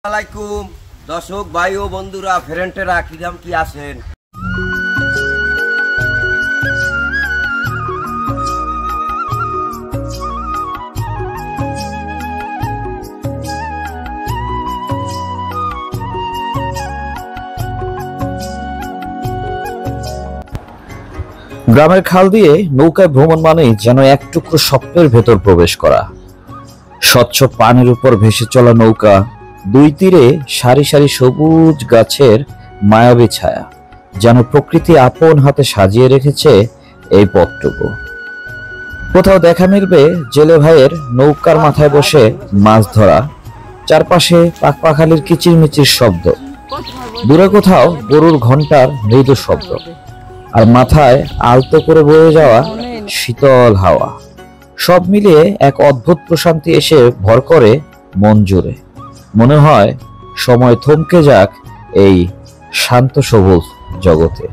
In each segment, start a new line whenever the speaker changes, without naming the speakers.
আলাইকুম দর্শক ভাই ও বন্ধুরা, ফ্রেন্ডেরা কিরাম কি আছেন?
গ্রামের খাল দিয়ে নৌকায় ভ্রমণ মানেই যেন এক টুকরো স্বপ্নের ভেতর প্রবেশ করা। স্বচ্ছ পানির উপর ভেসে চলা নৌকা, দুই তীরে সারি সারি সবুজ গাছের মায়াবী ছায়া, যেন প্রকৃতি আপন হাতে সাজিয়ে রেখেছে এই পথটুকু। কোথাও দেখা মিলবে জেলে ভাইয়ের নৌকার মাথায় বসে মাছ ধরা, চারপাশে পাখপাখালির কিচিরমিচির শব্দ, দূরে কোথাও গরুর ঘন্টার মৃদু শব্দ, আর মাথায় আলতো করে বয়ে যাওয়া শীতল হাওয়া। সব মিলিয়ে এক অদ্ভুত প্রশান্তি এসে ভর করে মন জুড়ে। মনে হয় সময় থমকে যাক এই শান্ত সবুজ জগতে।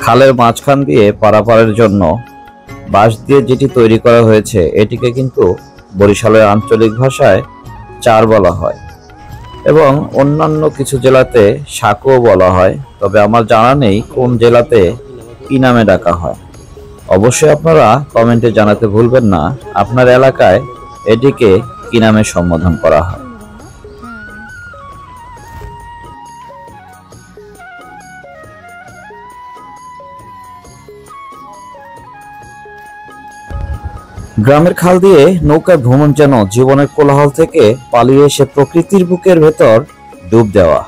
খালের মাঝখান দিয়ে পারাপারের জন্য বাঁশ দিয়ে যেটি তৈরি করা হয়েছে, এটিকে কিন্তু বরিশালের আঞ্চলিক ভাষায় চার বলা হয় এবং অন্যান্য কিছু জেলাতে সাঁকোও বলা হয়। তবে আমার জানা নেই কোন জেলাতে কি নামে ডাকা হয়। অবশ্যই আপনারা কমেন্টে জানাতে ভুলবেন না আপনার এলাকায় এটিকে কি নামে সম্বোধন করা হয়। গ্রামের খাল দিয়ে নৌকায় ভ্রমণ যেন জীবনের কোলাহল থেকে পালিয়ে এসে প্রকৃতির বুকের ভেতর ডুব দেওয়া।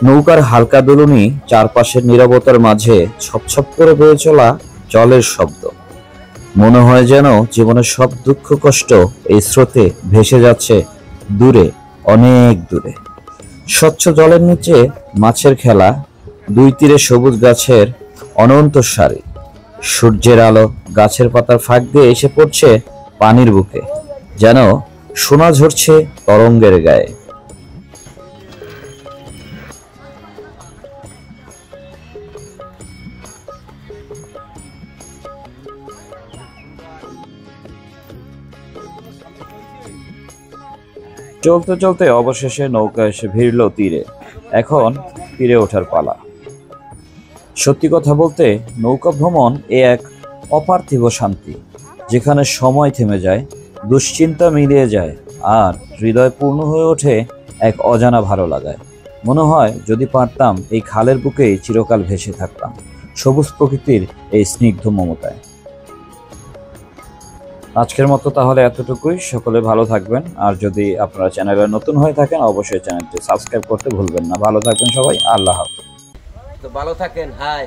নৌকার হালকা দুলুনি, চারপাশের নীরবতার মাঝে ছপছপ করে বয়ে চলা জলের শব্দ। মনে হয় যেন জীবনের সব দুঃখ কষ্ট এই স্রোতে ভেসে যাচ্ছে দূরে, অনেক দূরে। স্বচ্ছ জলের নিচে মাছের খেলা, দুই তীরে সবুজ গাছের অনন্ত সারি, সূর্যের আলো গাছের পাতার ফাঁক দিয়ে এসে পড়ছে পানির বুকে, যেন সোনা ঝরছে তরঙ্গের গায়ে। চলতে চলতে অবশেষে নৌকা এসে ভিড়ল তীরে। এখন তীরে ওঠার পালা। সত্যি কথা বলতে নৌকা ভ্রমণ এক অপার্থিব শান্তি, যেখানে সময় থেমে যায়, দুশ্চিন্তা মিলিয়ে যায়, আর হৃদয় পূর্ণ হয়ে ওঠে এক অজানা ভালো লাগায়। মনে হয় যদি পারতাম এই খালের বুকেই চিরকাল ভেসে থাকতাম, সবুজ প্রকৃতির এই স্নিগ্ধ মমতায়। আজকের মতো তাহলে এতটুকুই। সকলে ভালো থাকবেন, আর যদি আপনারা চ্যানেলে নতুন হয়ে থাকেন অবশ্যই চ্যানেলটি সাবস্ক্রাইব করতে ভুলবেন না। ভালো থাকবেন সবাই, আল্লাহ হাফেজ।
তো ভালো থাকেন। হাই।